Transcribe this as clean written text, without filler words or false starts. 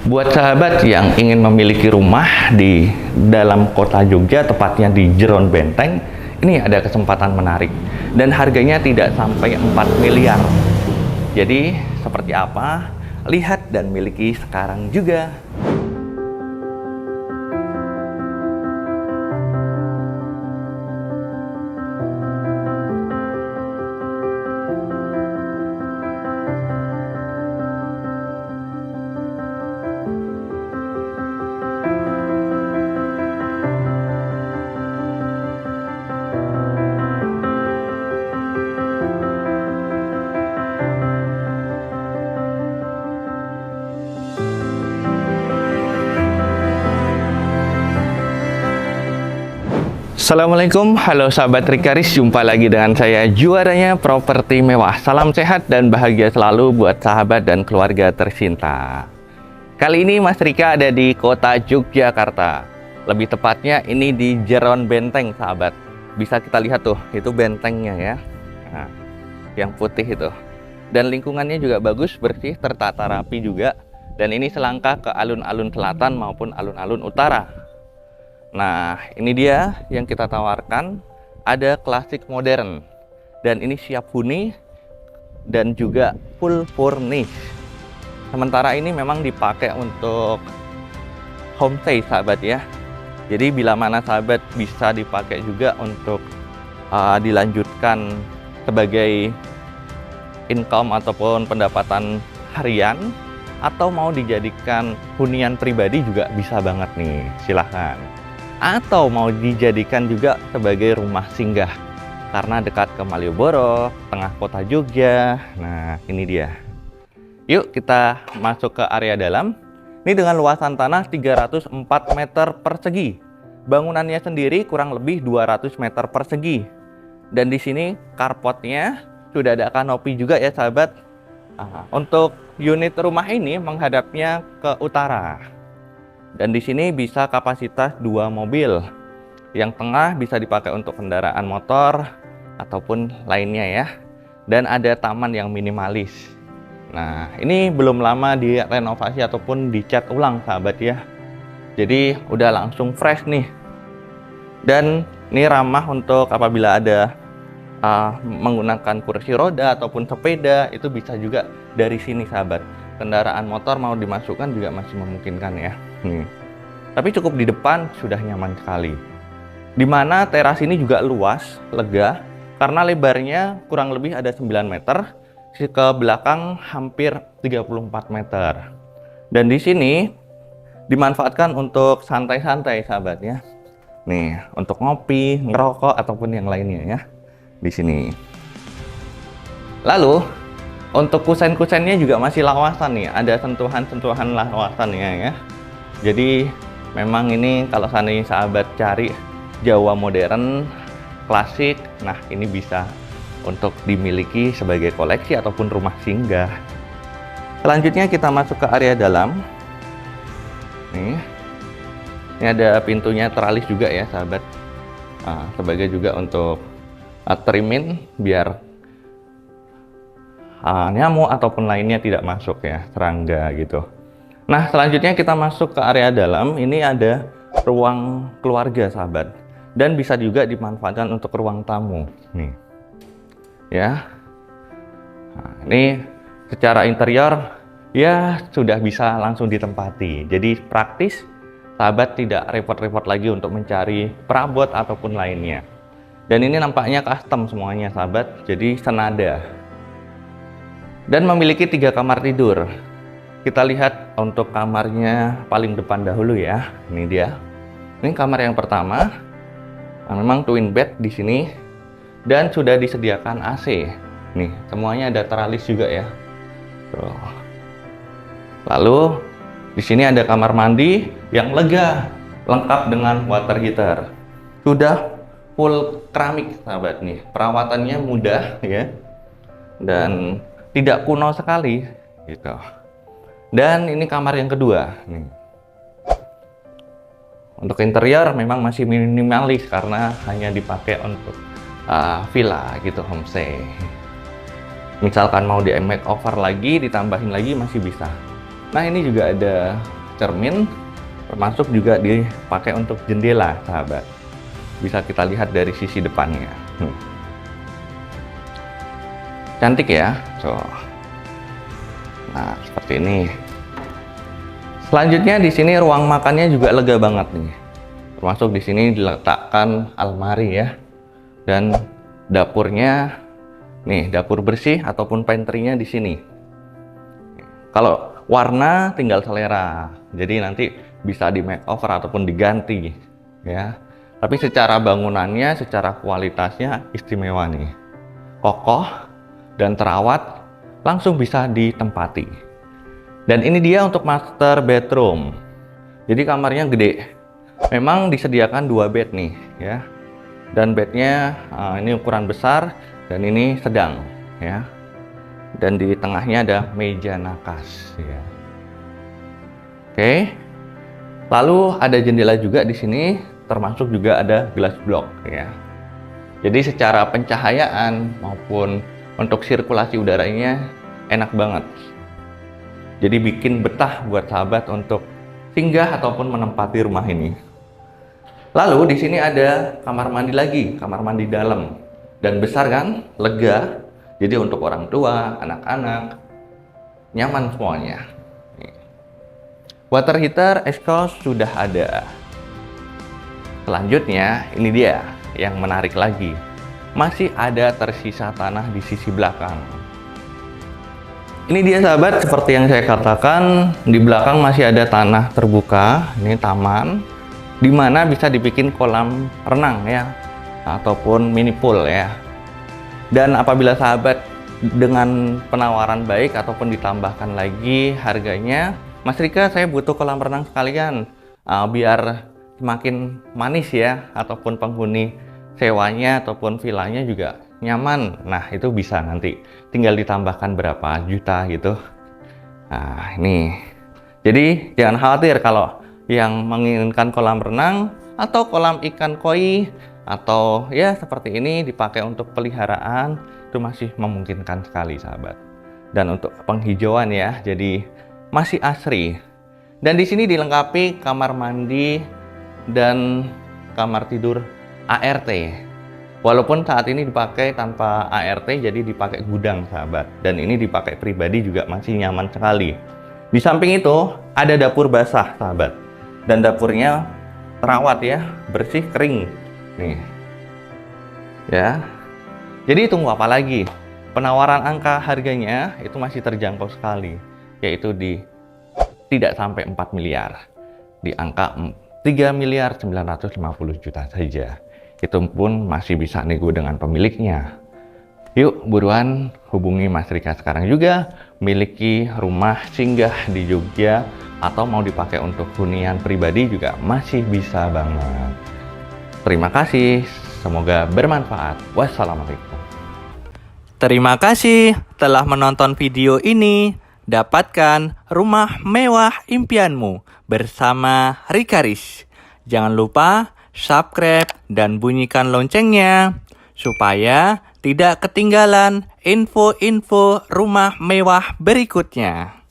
Buat sahabat yang ingin memiliki rumah di dalam kota Jogja, tepatnya di Jeron Benteng, ini ada kesempatan menarik. Dan harganya tidak sampai 4 miliar. Jadi, seperti apa? Lihat dan miliki sekarang juga. Assalamualaikum, halo sahabat Rikaris, jumpa lagi dengan saya, juaranya properti mewah. Salam sehat dan bahagia selalu buat sahabat dan keluarga tercinta. Kali ini Mas Rika ada di kota Yogyakarta. Lebih tepatnya ini di Jeron Benteng, sahabat. Bisa kita lihat tuh, itu bentengnya ya. Nah, yang putih itu. Dan lingkungannya juga bagus, bersih, tertata rapi juga. Dan ini selangkah ke alun-alun selatan maupun alun-alun utara. Nah, ini dia yang kita tawarkan, ada klasik modern. Dan ini siap huni dan juga full furnish. Sementara ini memang dipakai untuk homestay, sahabat ya. Jadi bila mana sahabat bisa dipakai juga untuk dilanjutkan sebagai income ataupun pendapatan harian, atau mau dijadikan hunian pribadi juga bisa banget nih, silahkan. Atau mau dijadikan juga sebagai rumah singgah karena dekat ke Malioboro, tengah kota Jogja. Nah, ini dia. Yuk kita masuk ke area dalam. Ini dengan luasan tanah 304 meter persegi. Bangunannya sendiri kurang lebih 200 meter persegi. Dan di sini carportnya sudah ada kanopi juga ya, sahabat. Untuk unit rumah ini menghadapnya ke utara. Dan di sini bisa kapasitas 2 mobil. Yang tengah bisa dipakai untuk kendaraan motor ataupun lainnya ya. Dan ada taman yang minimalis. Nah, ini belum lama direnovasi ataupun dicat ulang, sahabat ya. Jadi udah langsung fresh nih. Dan ini ramah untuk apabila ada menggunakan kursi roda ataupun sepeda, itu bisa juga dari sini, sahabat. Kendaraan motor mau dimasukkan juga masih memungkinkan ya. Tapi cukup di depan sudah nyaman sekali. Dimana teras ini juga luas, lega, karena lebarnya kurang lebih ada 9 meter, ke belakang hampir 34 meter. Dan di sini dimanfaatkan untuk santai-santai, sahabat ya. Nih, untuk ngopi, ngerokok ataupun yang lainnya ya. Di sini. Lalu untuk kusen-kusennya juga masih lawasan nih, ada sentuhan-sentuhan lawasannya ya. Jadi memang ini kalau seandainya sahabat cari Jawa modern, klasik, nah ini bisa untuk dimiliki sebagai koleksi ataupun rumah singgah. Selanjutnya kita masuk ke area dalam. Nih, ini ada pintunya teralis juga ya, sahabat. Sebagai juga untuk trimin biar nyamuk ataupun lainnya tidak masuk ya, serangga gitu. Nah, selanjutnya kita masuk ke area dalam. Ini ada ruang keluarga, sahabat, dan bisa juga dimanfaatkan untuk ruang tamu nih ya. Nah, ini secara interior ya sudah bisa langsung ditempati, jadi praktis, sahabat tidak repot-repot lagi untuk mencari perabot ataupun lainnya. Dan ini nampaknya custom semuanya, sahabat, jadi senada. Dan memiliki 3 kamar tidur. Kita lihat untuk kamarnya paling depan dahulu ya. Ini dia. Ini kamar yang pertama. Nah, memang twin bed di sini dan sudah disediakan AC. Nih, semuanya ada teralis juga ya. Tuh. Lalu di sini ada kamar mandi yang lega, lengkap dengan water heater. Sudah full keramik, sahabat nih. Perawatannya mudah ya. Dan tidak kuno sekali gitu. Dan ini kamar yang kedua nih. Untuk interior memang masih minimalis karena hanya dipakai untuk villa gitu, homestay. Misalkan mau di makeover lagi, ditambahin lagi masih bisa. Nah, ini juga ada cermin, termasuk juga dipakai untuk jendela, sahabat. Bisa kita lihat dari sisi depannya. Cantik ya. Nah, seperti ini. Selanjutnya di sini ruang makannya juga lega banget nih. Termasuk di sini diletakkan almari ya. Dan dapurnya nih, dapur bersih ataupun pantry-nya di sini. Kalau warna tinggal selera. Jadi nanti bisa di makeover ataupun diganti ya. Tapi secara bangunannya, secara kualitasnya istimewa nih. Kokoh dan terawat, langsung bisa ditempati. Dan ini dia untuk master bedroom. Jadi kamarnya gede. Memang disediakan 2 bed nih ya. Dan bednya ini ukuran besar dan ini sedang ya. Dan di tengahnya ada meja nakas ya. Oke. Lalu ada jendela juga di sini, termasuk juga ada glass block ya. Jadi secara pencahayaan maupun untuk sirkulasi udaranya enak banget. Jadi bikin betah buat sahabat untuk singgah ataupun menempati rumah ini. Lalu di sini ada kamar mandi lagi, kamar mandi dalam. Dan besar kan, lega. Jadi untuk orang tua, anak-anak, nyaman semuanya. Water heater, exhaust sudah ada. Selanjutnya, ini dia yang menarik lagi. Masih ada tersisa tanah di sisi belakang. Ini dia sahabat, seperti yang saya katakan, di belakang masih ada tanah terbuka, ini taman. Di mana bisa dibikin kolam renang ya, ataupun mini pool ya. Dan apabila sahabat dengan penawaran baik ataupun ditambahkan lagi harganya, Mas Rika saya butuh kolam renang sekalian biar semakin manis ya, ataupun penghuni sewanya ataupun villanya juga nyaman. Nah, itu bisa nanti tinggal ditambahkan berapa juta gitu. Nah, ini. Jadi jangan khawatir kalau yang menginginkan kolam renang atau kolam ikan koi atau ya seperti ini dipakai untuk peliharaan, itu masih memungkinkan sekali sahabat. Dan untuk penghijauan ya, jadi masih asri. Dan di sini dilengkapi kamar mandi dan kamar tidur ART. Walaupun saat ini dipakai tanpa ART, jadi dipakai gudang sahabat. Dan ini dipakai pribadi juga masih nyaman sekali. Di samping itu ada dapur basah sahabat. Dan dapurnya terawat ya, bersih, kering. Nih. Ya. Jadi tunggu apa lagi? Penawaran angka harganya itu masih terjangkau sekali, yaitu di tidak sampai 4 miliar. Di angka 3 miliar 950 juta saja. Itu pun masih bisa nego dengan pemiliknya. Yuk buruan hubungi Mas Rika sekarang juga, miliki rumah singgah di Jogja atau mau dipakai untuk hunian pribadi juga masih bisa banget. Terima kasih, semoga bermanfaat. Wassalamualaikum. Terima kasih telah menonton video ini. Dapatkan rumah mewah impianmu bersama Rikaris. Jangan lupa subscribe dan bunyikan loncengnya supaya tidak ketinggalan info-info rumah mewah berikutnya.